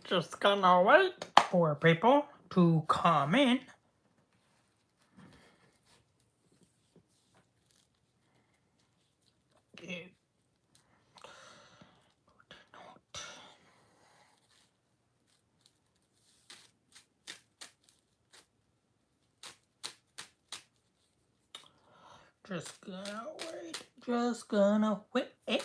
Just gonna wait for people to come in. Just gonna wait. Just gonna wait.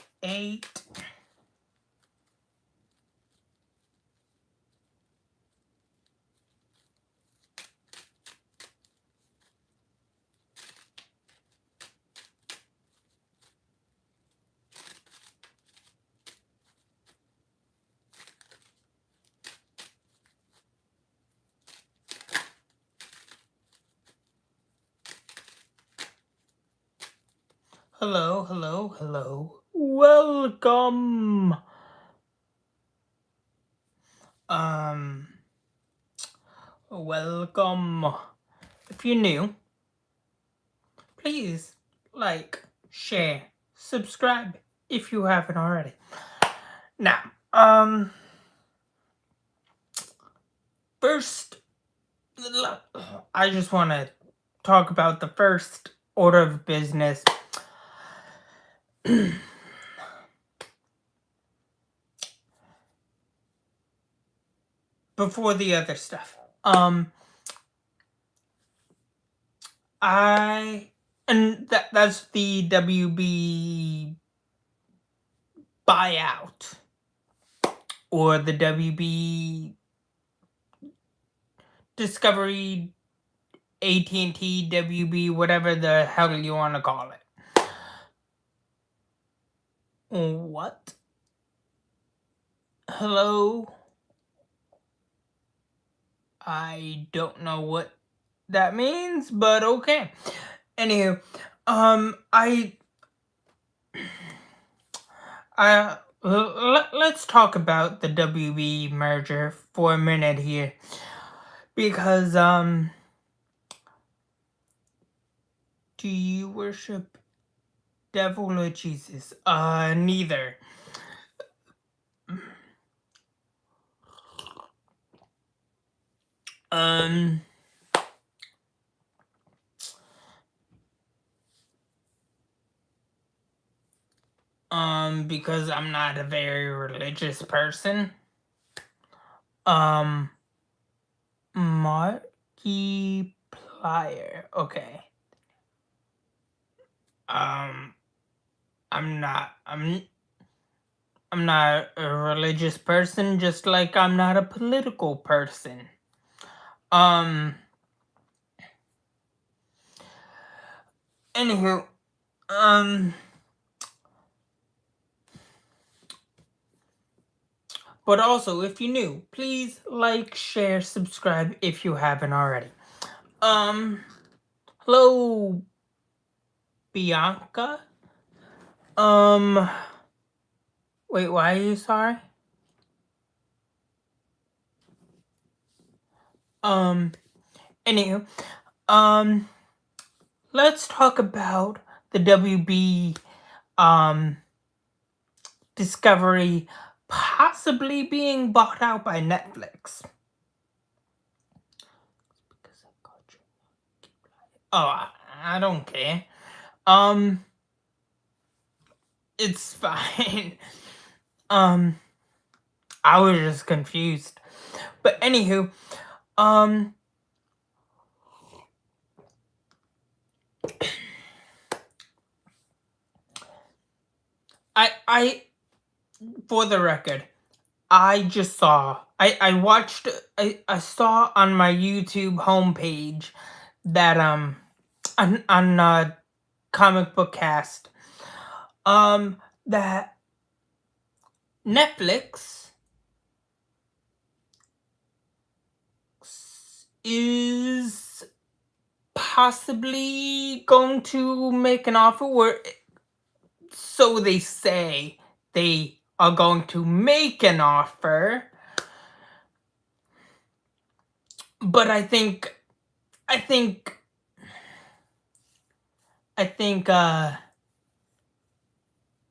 Hello, hello, hello. Welcome. Welcome. If you're new, please like, share, subscribe if you haven't already. Now, first, I just want to talk about the first order of business. Before the other stuff. That's the WB buyout. Or the WB Discovery, AT&T, WB, whatever the hell you want to call it. What? Hello? I don't know what that means, but okay. Anywho, let's talk about the WB merger for a minute here. Because, do you worship devil or Jesus? Neither. Because I'm not a very religious person. Markiplier. Okay. I'm not a religious person, just like I'm not a political person. Anywho, but also, if you're new, please like, share, subscribe if you haven't already. Hello, Bianca? Wait, why are you sorry? Anywho, let's talk about the WB, Discovery possibly being bought out by Netflix. Oh, I don't care. It's fine. I was just confused. But anywho, I for the record, I just saw, I saw on my YouTube homepage that, on Comic Book Cast, that Netflix is possibly going to make an offer, where, so they say, they are going to make an offer. But I think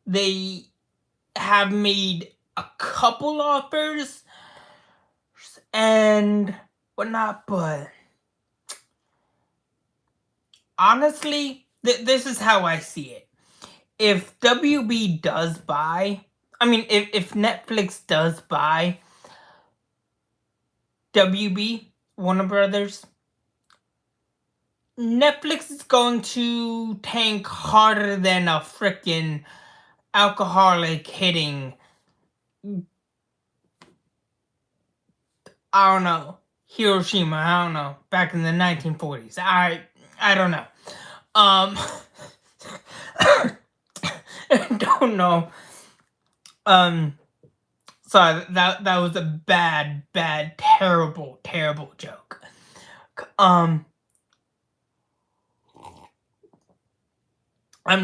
they have made a couple offers, and whatnot, but honestly, this is how I see it. If WB does buy, I mean, if Netflix does buy WB, Warner Brothers, Netflix is going to tank harder than a freaking alcoholic hitting, I don't know, Hiroshima, I don't know, back in the 1940s. I don't know. I don't know. Sorry, that was a bad, terrible, terrible joke. I'm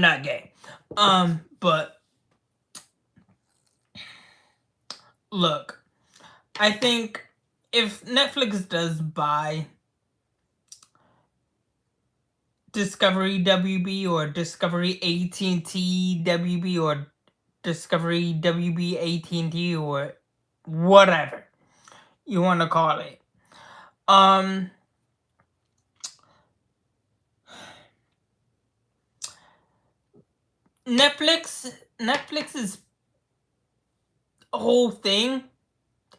not gay. But look, I think if Netflix does buy Discovery WB or Discovery AT&T WB or Discovery WB AT&T or whatever you want to call it, Netflix's whole thing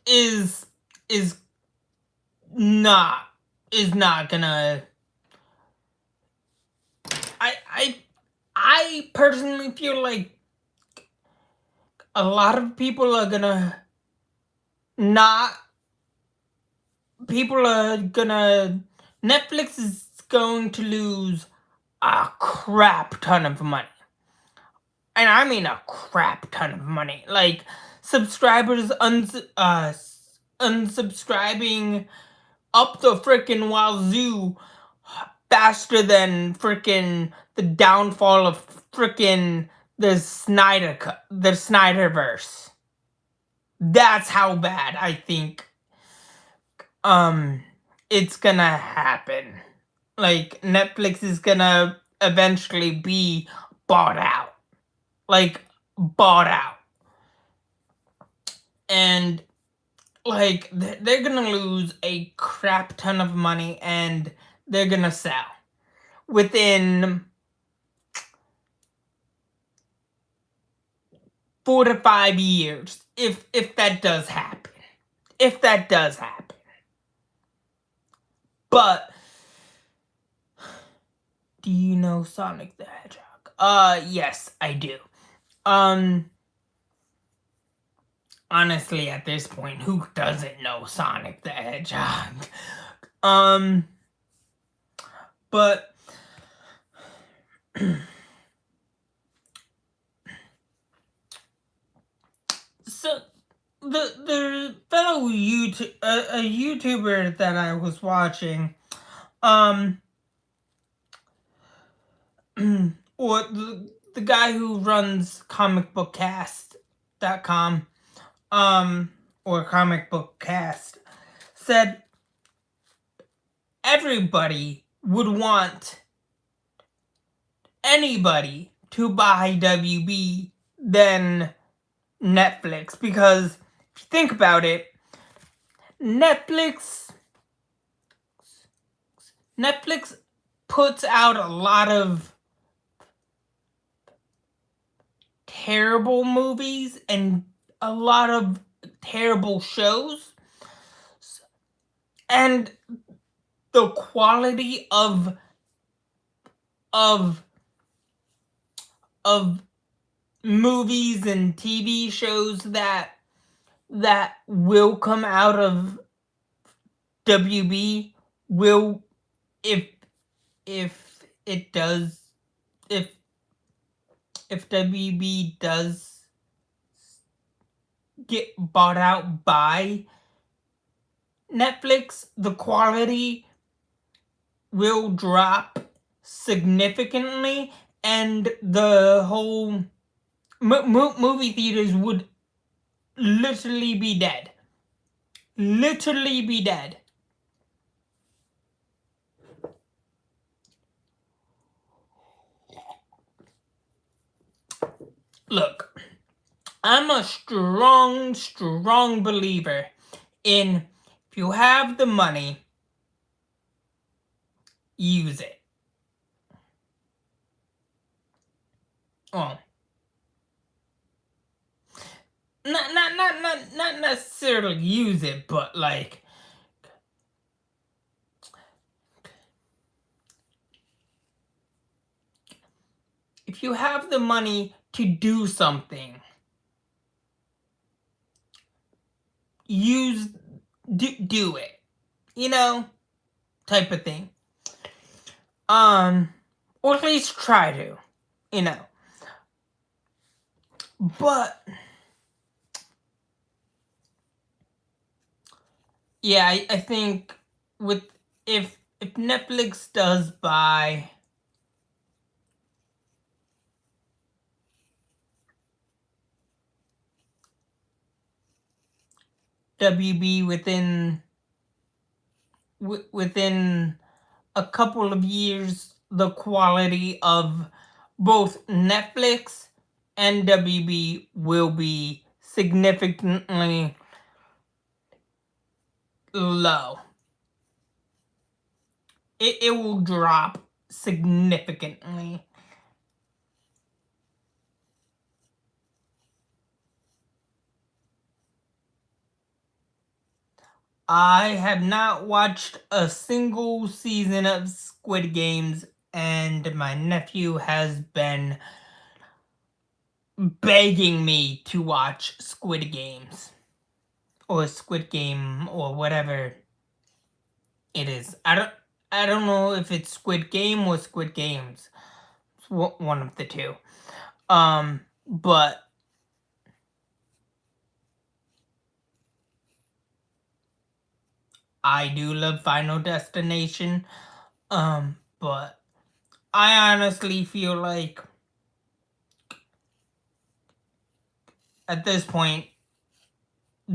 is not gonna. I personally feel like a lot of people are gonna not. People are gonna. Netflix is going to lose a crap ton of money. And I mean a crap ton of money. Like, subscribers unsubscribing up the frickin' wazoo faster than frickin' the downfall of frickin' the Snyderverse. That's how bad I think it's gonna happen. Like, Netflix is gonna eventually be bought out. Like, bought out. And like, they're gonna lose a crap ton of money, and they're gonna sell within 4 to 5 years, if that does happen. If that does happen. But do you know Sonic the Hedgehog? Yes, I do. Honestly, at this point, who doesn't know Sonic the Hedgehog? But so the fellow a YouTuber that I was watching, or the guy who runs comicbookcast.com, or Comic Book Cast, said everybody would want anybody to buy WB than Netflix, because if you think about it, Netflix puts out a lot of terrible movies and a lot of terrible shows, and the quality of movies and TV shows that will come out of WB will, if it does, if WB does get bought out by Netflix, the quality will drop significantly, and the whole movie theaters would literally be dead. Literally be dead. Look, I'm a strong believer in you have the money, use it. Well, not necessarily use it, but like if you have the money to do something, do it. Type of thing. Or at least try to. But yeah, I think if Netflix does buy WB within a couple of years, the quality of both Netflix and WB will be significantly low. It will drop significantly. I have not watched a single season of Squid Games, and my nephew has been begging me to watch Squid Games. Or Squid Game, or whatever it is. I don't know if it's Squid Game or Squid Games. It's one of the two. But I do love Final Destination. But I honestly feel like at this point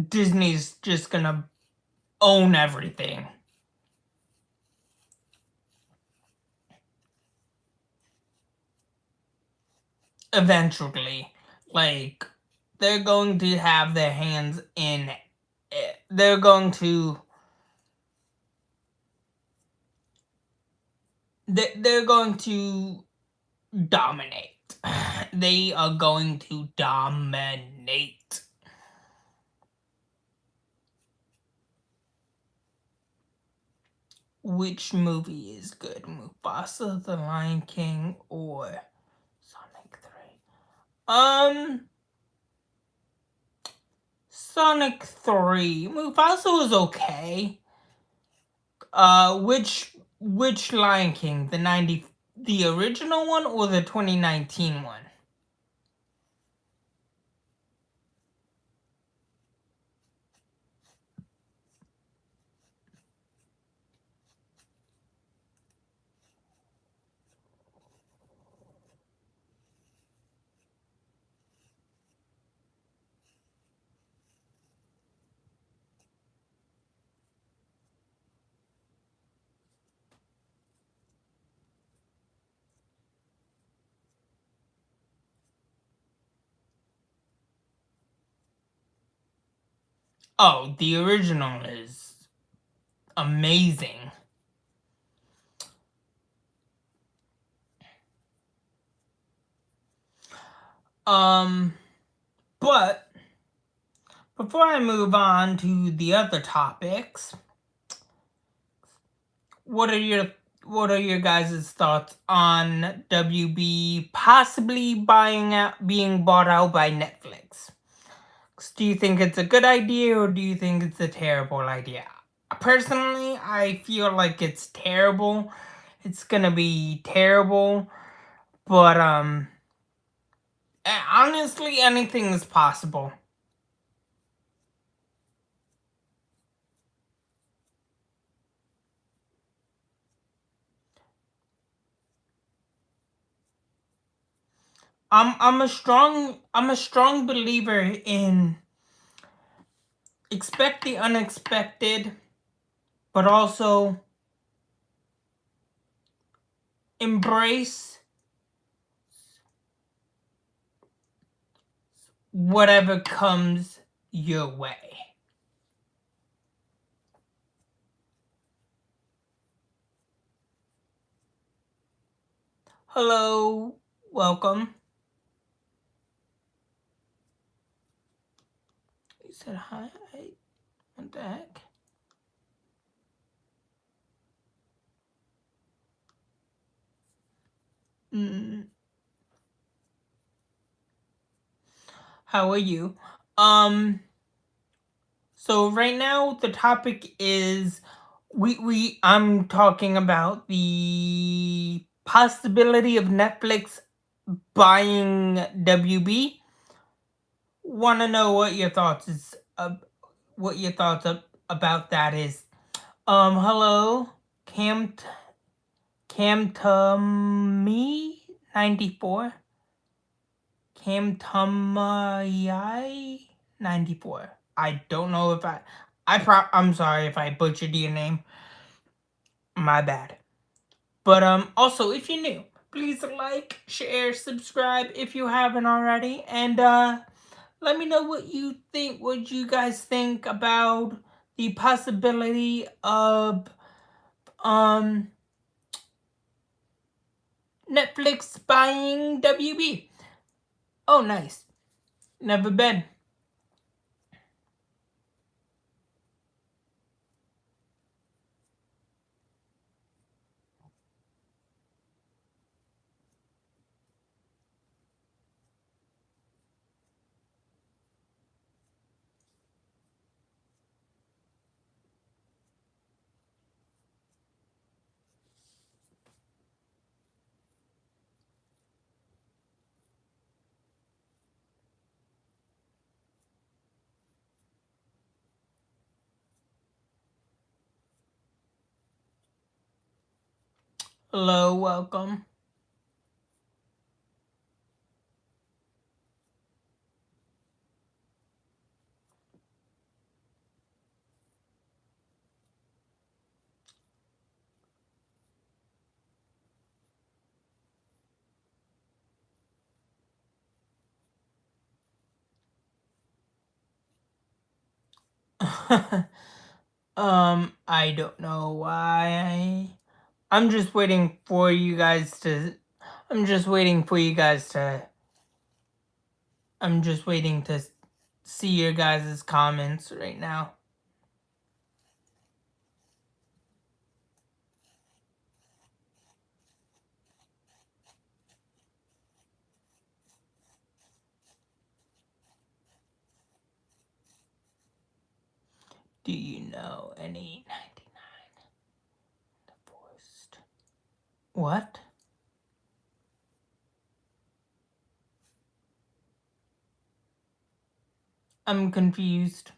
Disney's just gonna own everything. Eventually. Like, they're going to have their hands in it. They're going to dominate. They are going to dominate. Which movie is good? Mufasa, The Lion King, or Sonic 3? Sonic 3. Mufasa was okay. Which Lion King? The original one or the 2019 one? Oh, the original is amazing. But before I move on to the other topics, what are your guys' thoughts on WB possibly being bought out by Netflix? Do you think it's a good idea or do you think it's a terrible idea? Personally, I feel like it's terrible. It's gonna be terrible, but honestly, anything is possible. I'm a strong believer in expect the unexpected, but also embrace whatever comes your way. Hello, welcome. You said hi. What the heck? How are you? So right now the topic is I'm talking about the possibility of Netflix buying WB. Want to know what your thoughts is about that is. Hello, Camtummy 94. Camtummy 94. I don't know if I'm sorry if I butchered your name. My bad. But also if you're new, please like, share, subscribe if you haven't already, and let me know what you think. What you guys think about the possibility of Netflix buying WB. Oh, nice. Never been. Hello, welcome. I don't know why. I'm just waiting for you guys to. I'm just waiting for you guys to. I'm just waiting to see your guys' comments right now. Do you know any 99 divorced? What? I'm confused.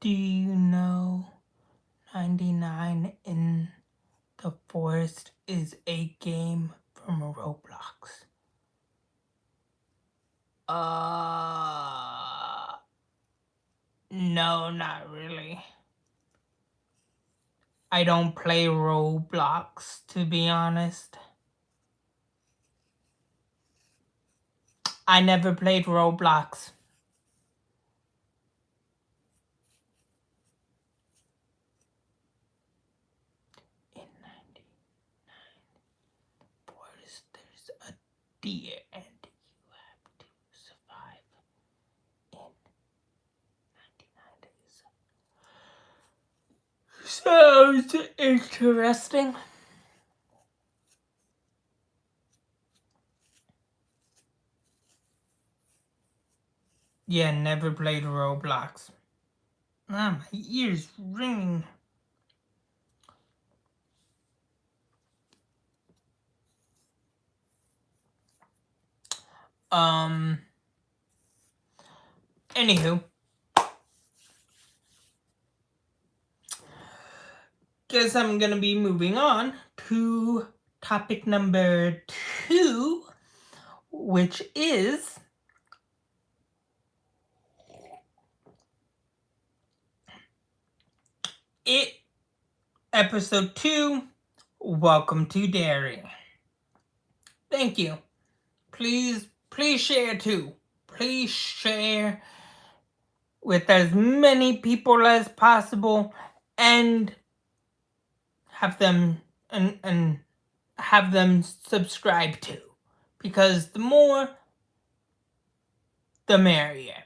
Do you know 99 in the Forest is a game from Roblox? No, not really. I don't play Roblox, to be honest. I never played Roblox. In 99 Forest, there's a deer and you have to survive in 99 days. Sounds interesting. Yeah, never played Roblox. Ah, my ears ringing. Anywho. Guess I'm gonna be moving on to topic number 2, which is it Episode 2, welcome to Derry. Thank you. Please share too. Please share with as many people as possible and have them and have them subscribe too. Because the more the merrier.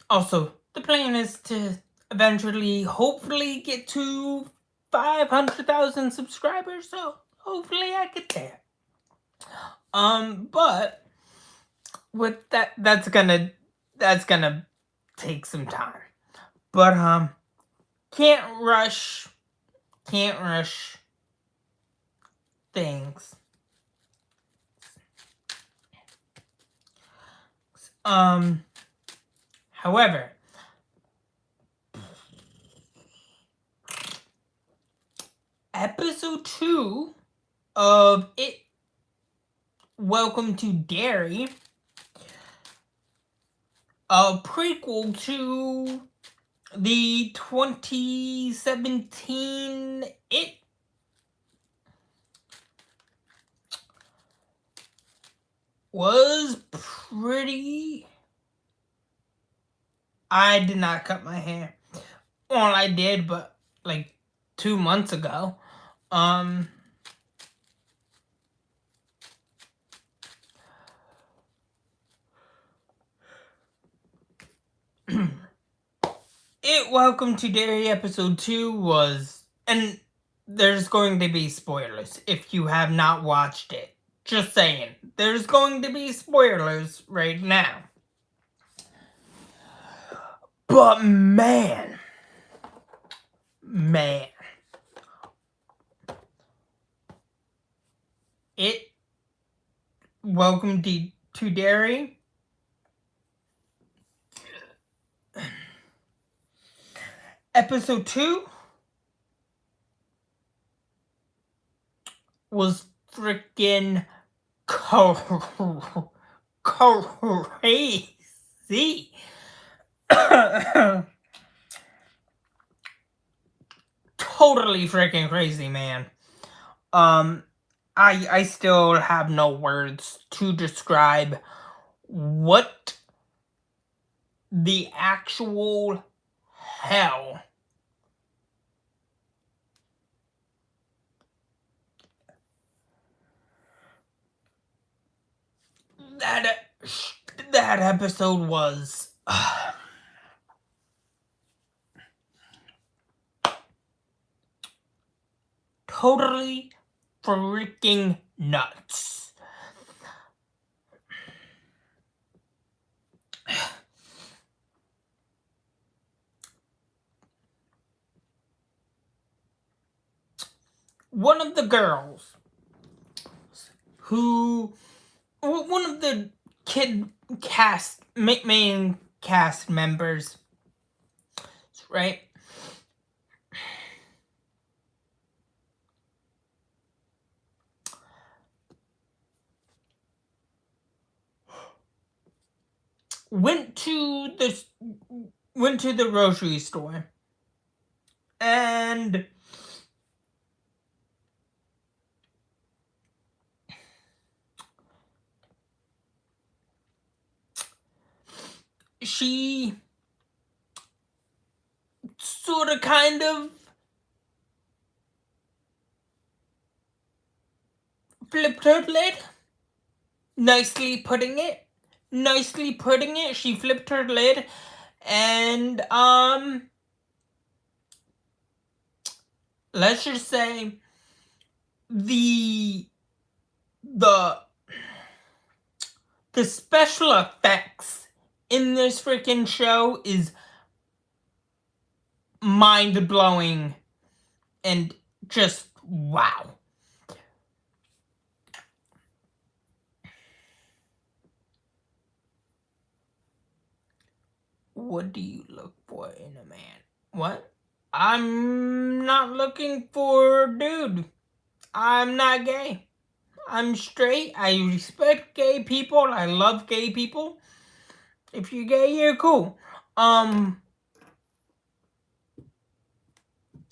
Also, the plan is to eventually, hopefully, get to 500,000 subscribers. So hopefully, I get there. But with that's gonna take some time. But can't rush things. However, episode 2 of it, Welcome to Derry, a prequel to the 2017 It was pretty. I did not cut my hair. Well, I did, but like 2 months ago. It Welcome to Derry episode 2 was, and there's going to be spoilers if you have not watched it. Just saying, there's going to be spoilers right now. But man, it Welcome to Derry episode 2 was freaking crazy. Totally freaking crazy, man. I still have no words to describe what the actual hell that episode was. Totally freaking nuts. One of the girls one of the main cast members, right? Went to the grocery store and she sort of kind of flipped her lid. Nicely putting it. She flipped her lid and let's just say the special effects in this freaking show is mind-blowing and just wow. What do you look for in a man? What? I'm not looking for a dude. I'm not gay. I'm straight. I respect gay people. I love gay people. If you're gay, you're cool.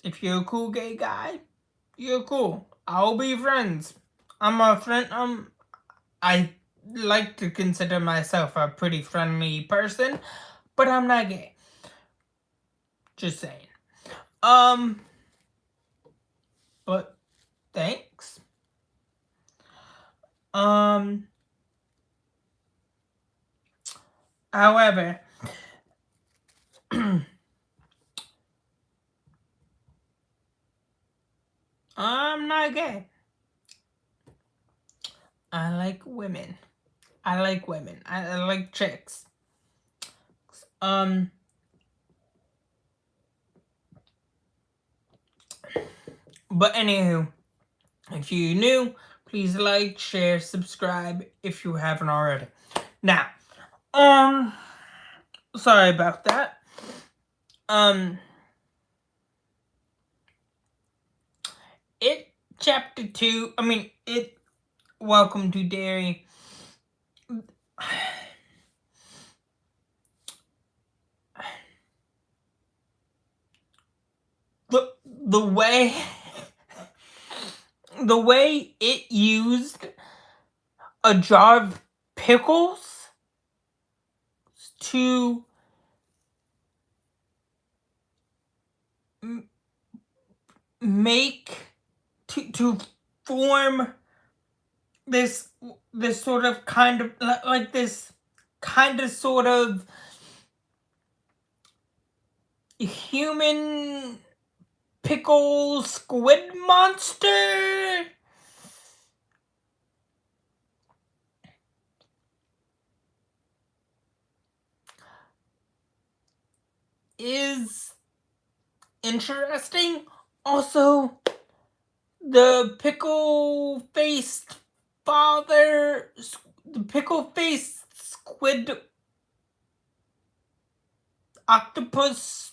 If you're a cool gay guy, you're cool. I'll be friends. I'm a friend. I like to consider myself a pretty friendly person, but I'm not gay. Just saying. But thanks. However, I'm not gay. I like women. I like women. I like chicks. But anywho, if you're new, please like, share, subscribe if you haven't already. Now, sorry about that. It chapter 2, Welcome to Derry. The way it used a jar of pickles to make to form this sort of kind of like this kind of sort of human pickle squid monster is interesting. Also, the pickle-faced squid octopus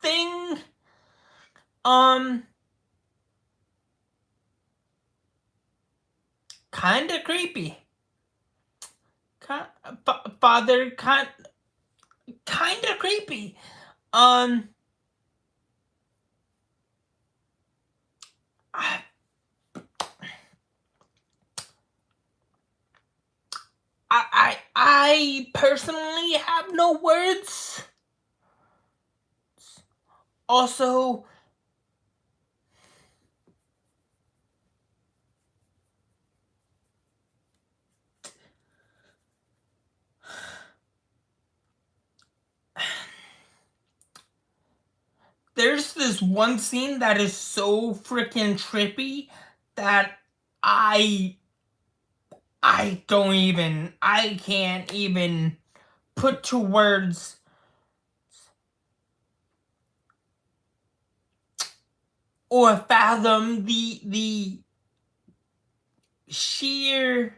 thing, kind of creepy. Father, kind of creepy. I personally have no words. Also, there's this one scene that is so freaking trippy that I can't even put to words or fathom the sheer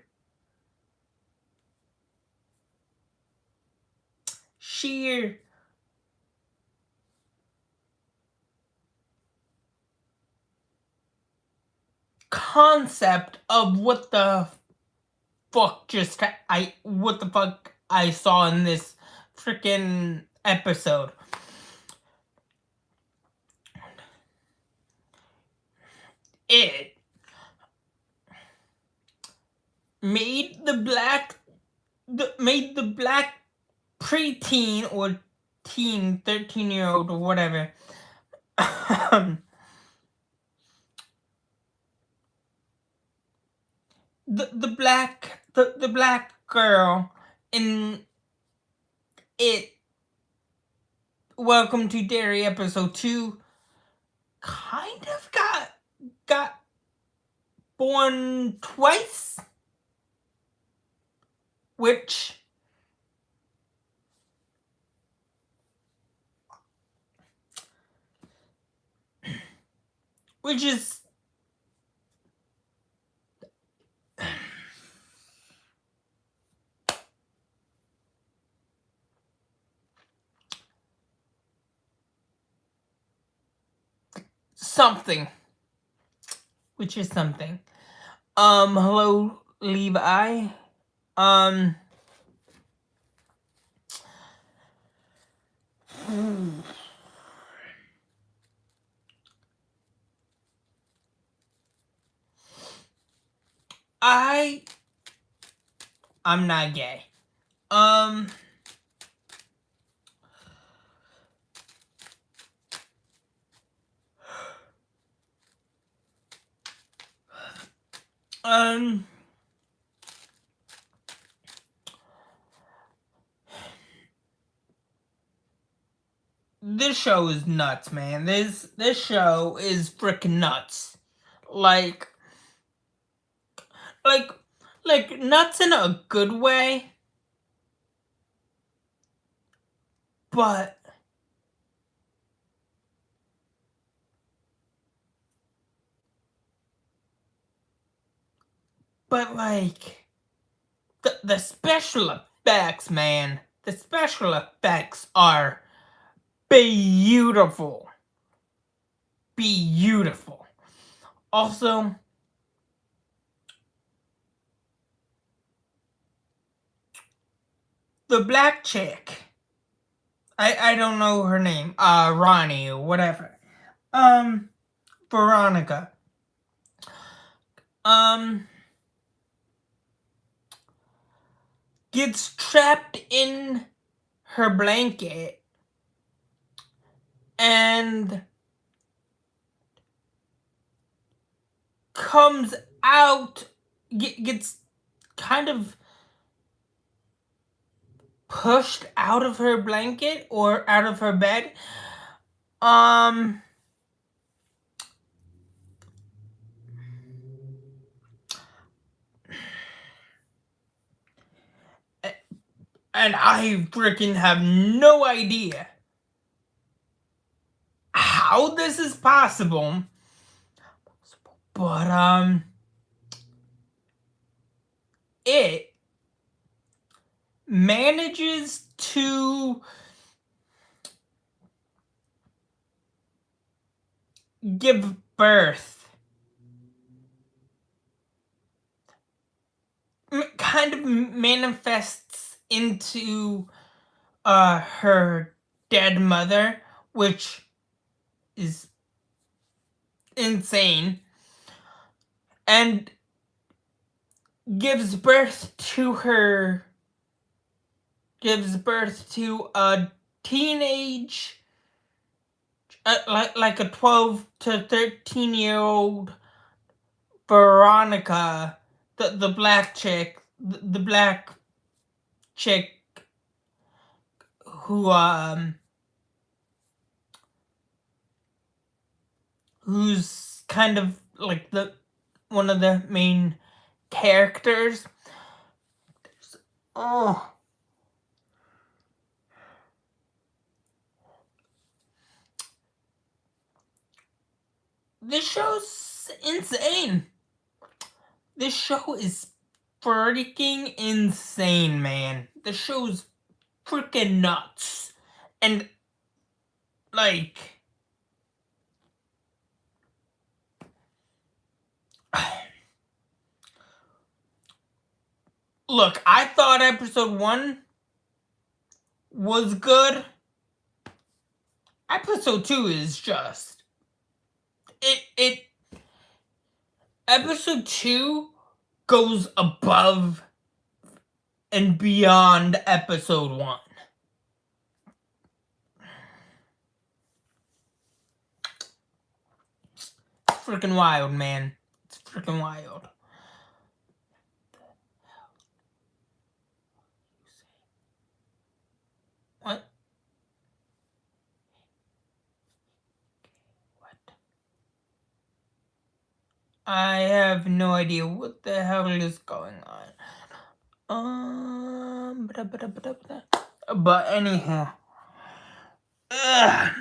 concept of what the fuck I saw in this freaking episode. It made the black preteen or teen 13-year-old or whatever the black girl in it Welcome to Derry episode 2 kind of got born twice, which is something. which is something. Hello, Levi. Um, I I'm not gay. Um, um, this show is nuts, man. This show is freaking nuts. Like, like, like nuts in a good way, but like the special effects, man. The special effects are beautiful. Beautiful. Also, the black chick. I don't know her name. Ronnie or whatever. Veronica. Um, gets trapped in her blanket and comes out, gets kind of pushed out of her blanket or out of her bed. Um, and I freaking have no idea how this is possible, but it manages to give birth, kind of manifests into her dead mother, which is insane, and gives birth to a teenage, like a 12 to 13-year-old Veronica, the black chick, the black chick who who's kind of like the one of the main characters. Oh, this show's insane. This show is freaking insane, man. The show's freaking nuts. And like, look, I thought episode 1 was good. Episode 2 is just it episode 2 goes above and beyond episode 1. It's freaking wild, man. It's freaking wild. What? I have no idea what the hell is going on. But anyhow. Ugh.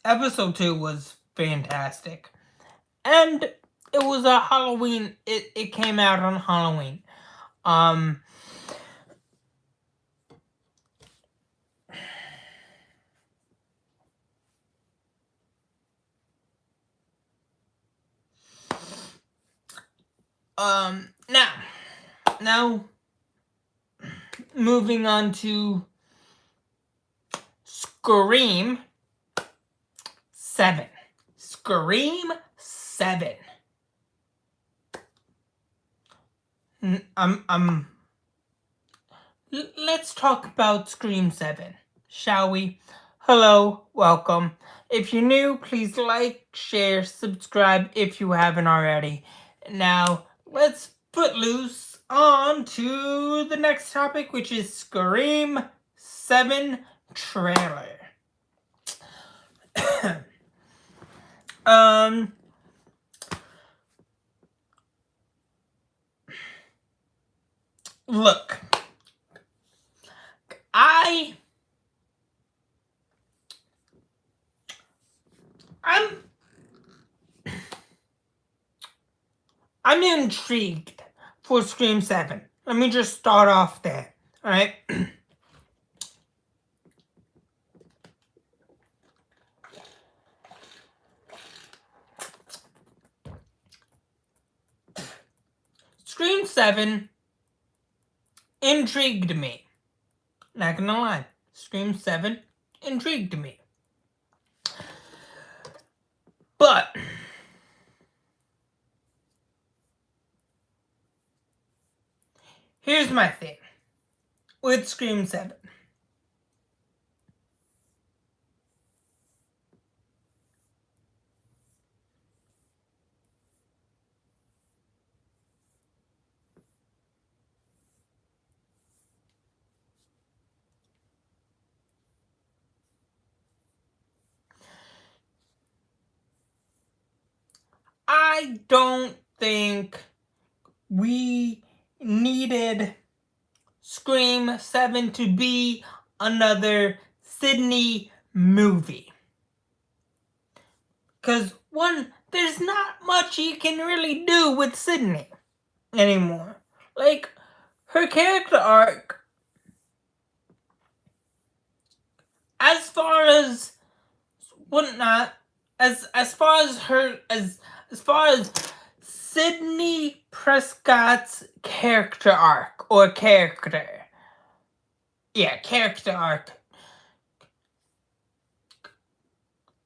Episode 2 was fantastic. And it was a Halloween. It came out on Halloween. Now moving on to Scream 7. Scream 7. Let's talk about Scream 7, shall we? Hello, welcome. If you're new, please like, share, subscribe if you haven't already. Now, let's put loose on to the next topic, which is Scream 7 trailer. Look, I'm intrigued for Scream 7. Let me just start off there, alright? Scream 7 intrigued me. Not gonna lie. Scream 7 intrigued me. But here's my thing with Scream 7. I don't think we needed Scream 7 to be another Sydney movie. Because, one, there's not much you can really do with Sydney anymore. Like, her character arc, as far as whatnot, as far as Sydney Prescott's character arc character arc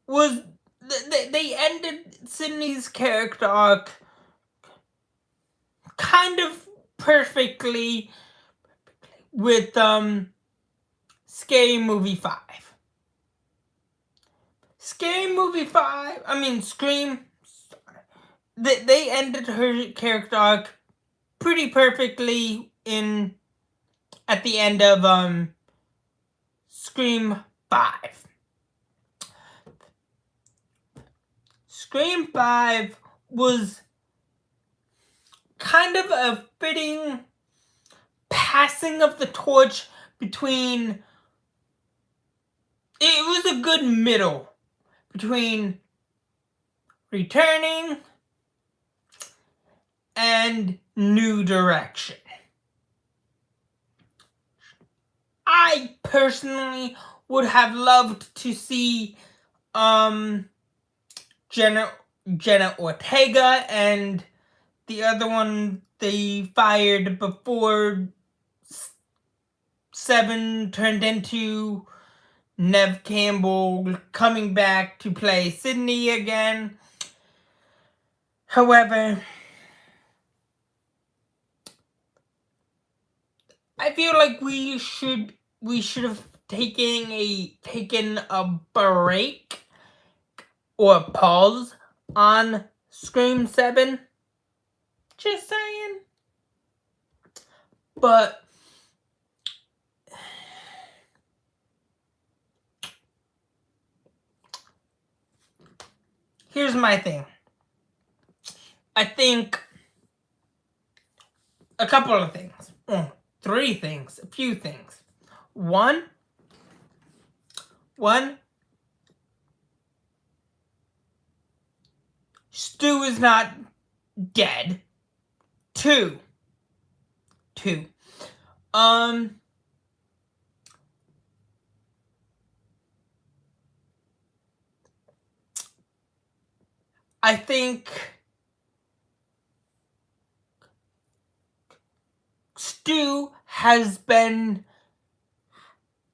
was they ended Sydney's character arc kind of perfectly with Scary Movie 5. Scream. They ended her character arc pretty perfectly at the end of Scream 5. Scream 5 was kind of a fitting passing of the torch between... It was a good middle between returning and new direction. I personally would have loved to see Jenna Ortega and the other one they fired before 7 turned into Neve Campbell coming back to play Sydney again. However, I feel like we should have taken a break or pause on Scream 7. Just saying. But here's my thing. I think a couple of things. 3 things. A few things. One, Stu is not dead. Two. I think Stu has been,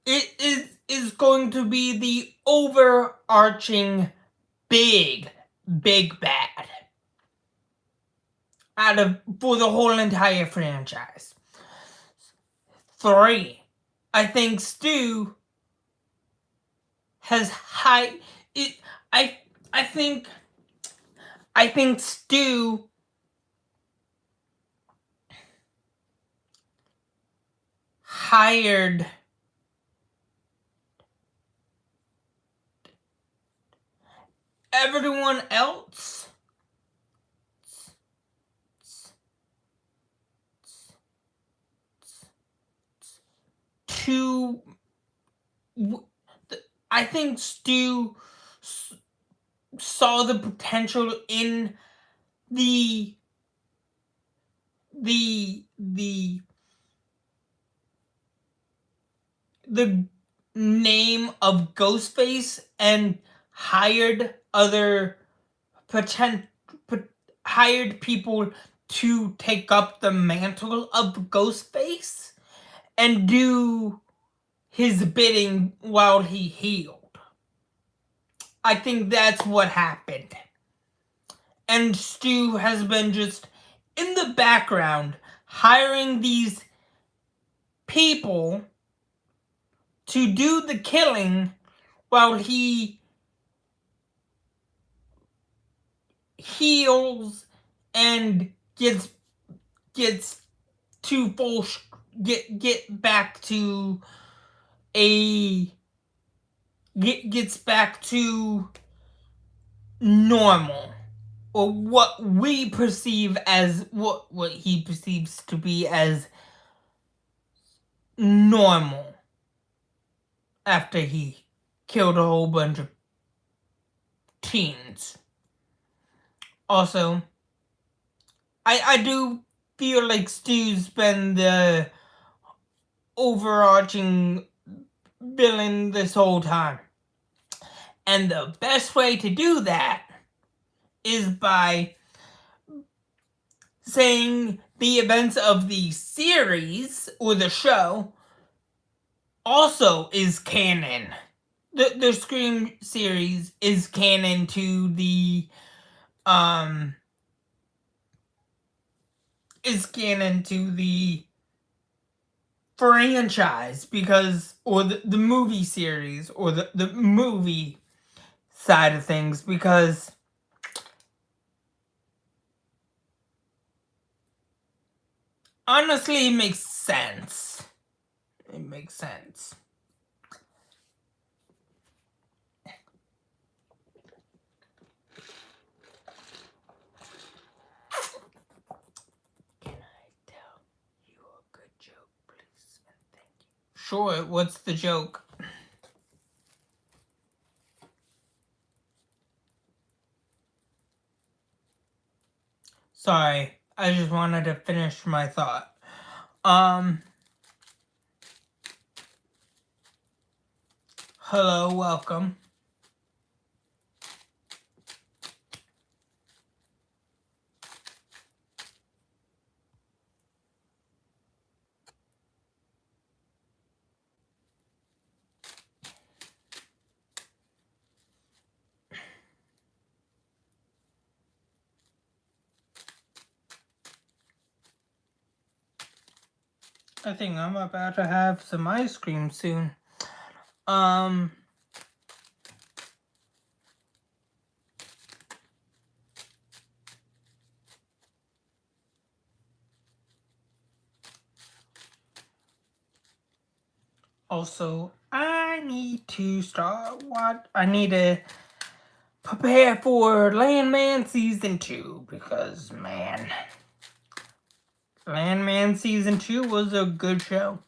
it is going to be the overarching big bad for the whole entire franchise. 3, I think Stu has high. It. I think Stu hired everyone else to. I think Stu saw the potential in the name of Ghostface and hired other hired people to take up the mantle of Ghostface and do his bidding while he healed. I think that's what happened. And Stu has been just in the background hiring these people to do the killing while he heals and gets to full get back to gets back to normal, or what we perceive as what he perceives to be as normal after he killed a whole bunch of teens. Also, I do feel like Stu's been the overarching villain this whole time. And the best way to do that is by saying the events of the series or the show also is canon. The Scream series is canon to the franchise, because, or the movie series, or the movie side of things, because honestly it makes sense. It makes sense. Can I tell you a good joke, please? And thank you. Sure, what's the joke? Sorry, I just wanted to finish my thought. Hello, welcome. I think I'm about to have some ice cream soon. Also, I need to prepare for Landman Season 2, because, man, Landman Season 2 was a good show.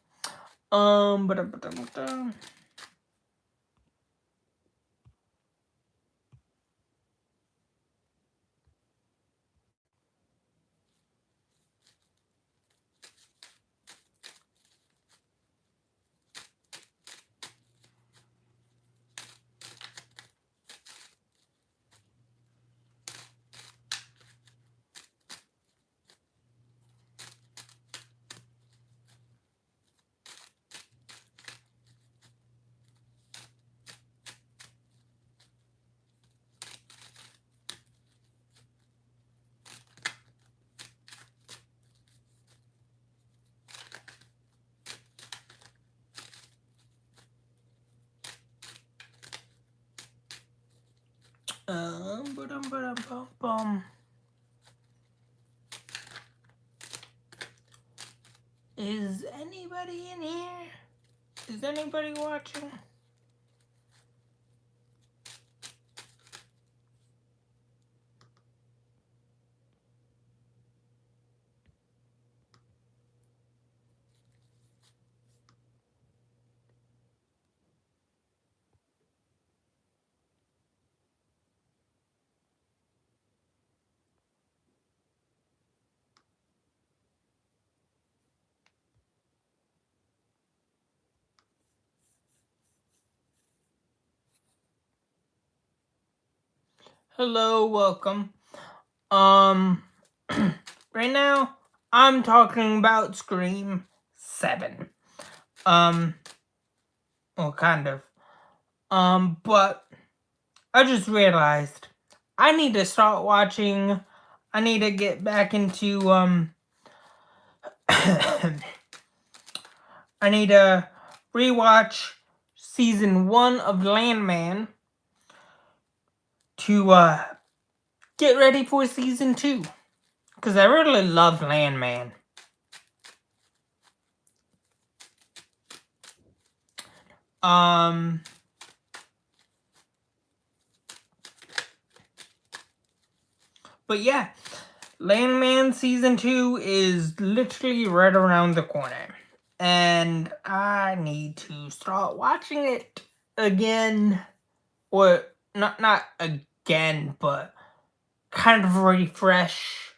Is anybody in here? Is anybody watching? Hello, welcome. Right now I'm talking about Scream 7. Well, kind of. But I just realized I need to start watching. I need to get back into I need to rewatch season 1 of Landman to get ready for season 2, because I really love Landman. But yeah, Landman season 2 is literally right around the corner, and I need to start watching it again, or not again, but kind of refresh.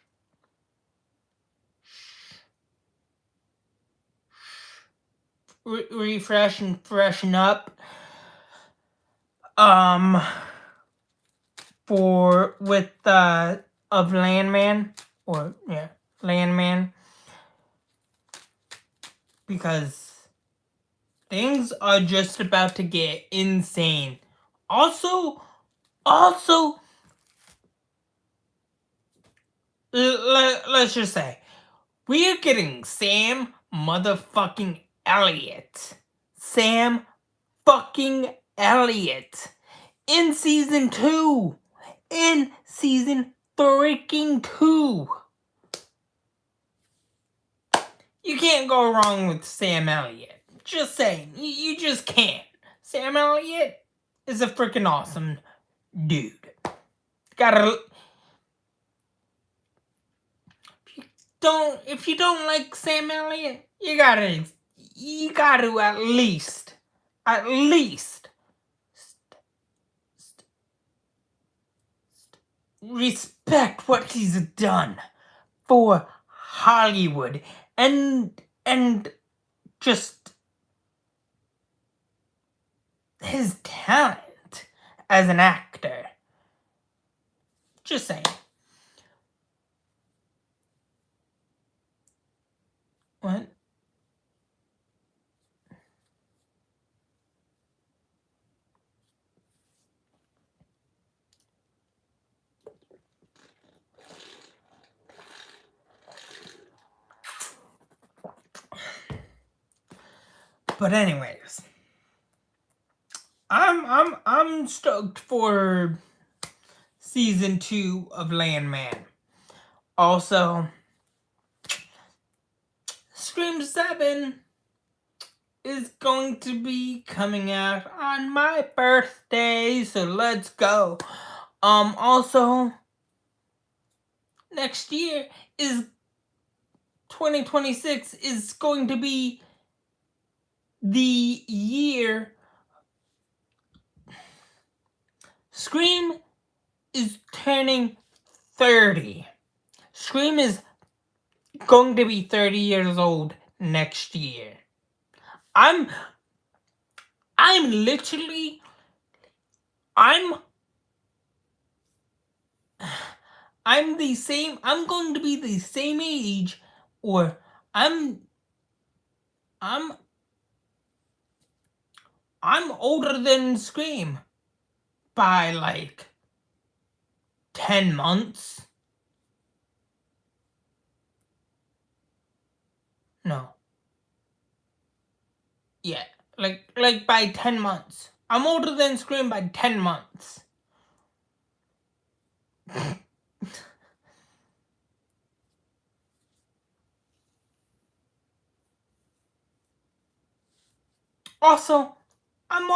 Refresh and freshen up. With of Landman, or yeah, Landman, because things are just about to get insane. Also, let's just say we're getting Sam motherfucking Elliott. Sam fucking Elliott in season 2. In season freaking 2. You can't go wrong with Sam Elliott. Just saying. You just can't. Sam Elliott is a freaking awesome dude. If you don't like Sam Elliott, you gotta at least respect what he's done for Hollywood and just his talent as an actor. Just saying. What? But anyways, I'm stoked for season 2 of Landman. Also, Scream 7 is going to be coming out on my birthday, so let's go. Also, next year is 2026 is going to be the year Scream is turning 30. Scream is going to be 30 years old next year. I'm literally I'm the same. I'm going to be the same age, or I'm older than Scream by like 10 months. No. Yeah, like by 10 months. I'm older than Scream by 10 months. Also, I'm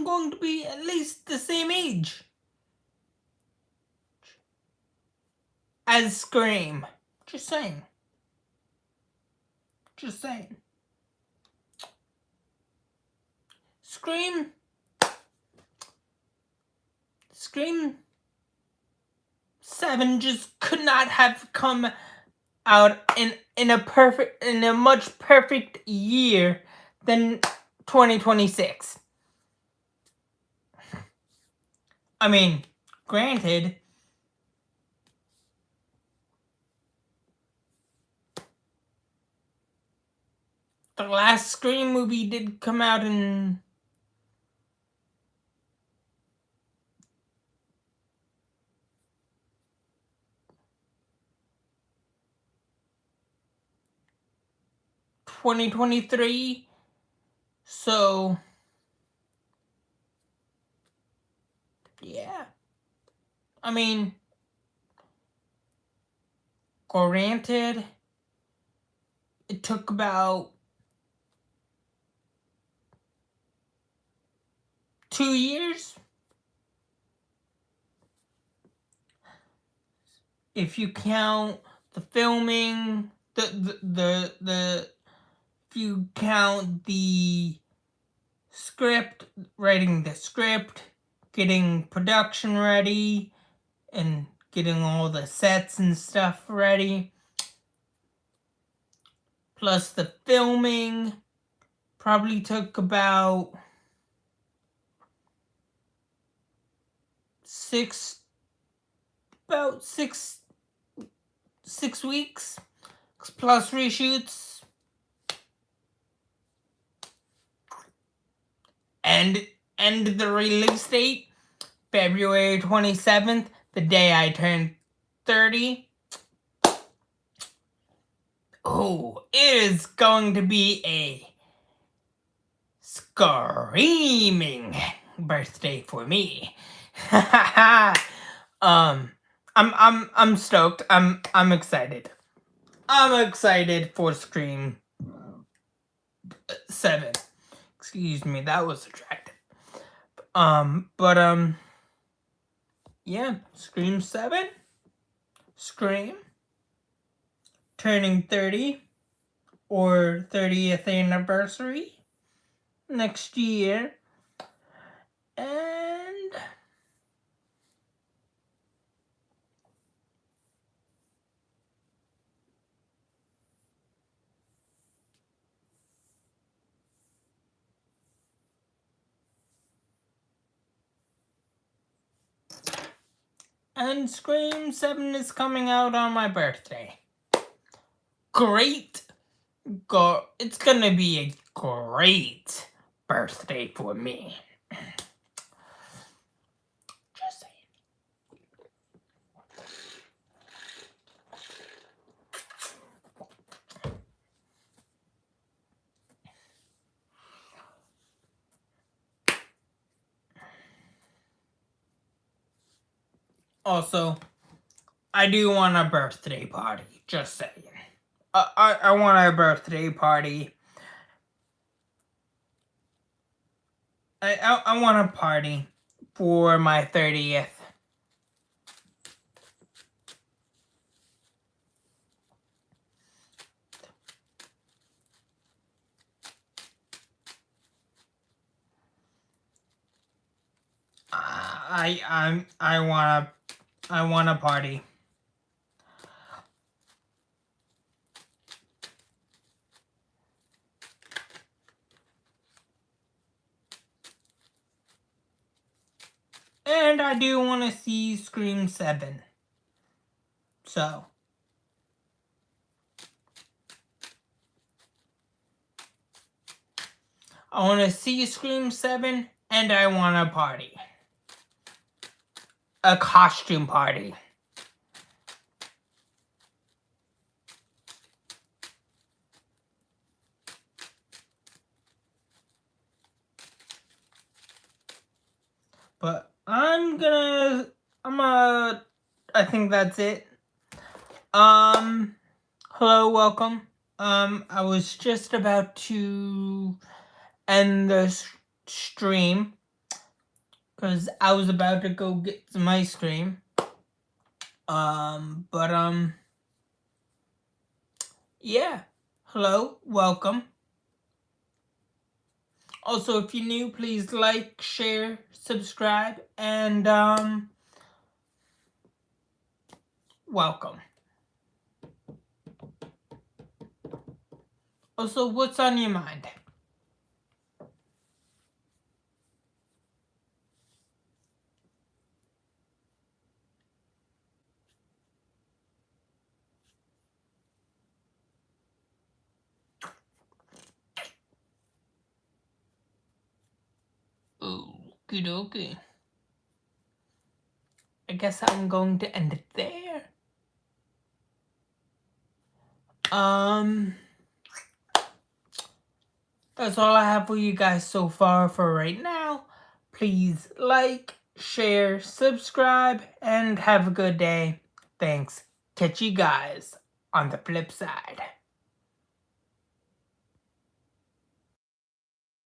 going to be at least the same age as Scream. Just saying. Just saying. Scream 7 just could not have come out in a much perfect year than 2026. I mean, granted, the last Scream movie did come out in 2023. So, yeah. I mean, granted, it took about 2 years. If you count the filming, if you count the script, writing the script, getting production ready, and getting all the sets and stuff ready, plus the filming, probably took about 6 weeks plus reshoots. And the release date, February 27th, the day I turned 30. Oh, it is going to be a screaming birthday for me. I'm stoked. I'm excited. I'm excited for Scream 7. Excuse me, that was attractive. Yeah, Scream 7. Scream. Turning 30 or 30th anniversary next year. And Scream 7 is coming out on my birthday. Great. It's gonna be a great birthday for me. Just saying. Also, I do want a birthday party. Just saying. I want a birthday party. I want a party for my 30th. I want a party. And I do want to see Scream 7. So. I want to see Scream 7 and I want a party. A costume party. But I'm gonna I think that's it. Hello, welcome. I was just about to end the stream because I was about to go get some ice cream. Yeah. Hello, welcome. Also, if you're new, please like, share, subscribe, and welcome. Also, what's on your mind? Okie dokie. I guess I'm going to end it there. That's all I have for you guys so far for right now. Please like, share, subscribe, and have a good day. Thanks. Catch you guys on the flip side.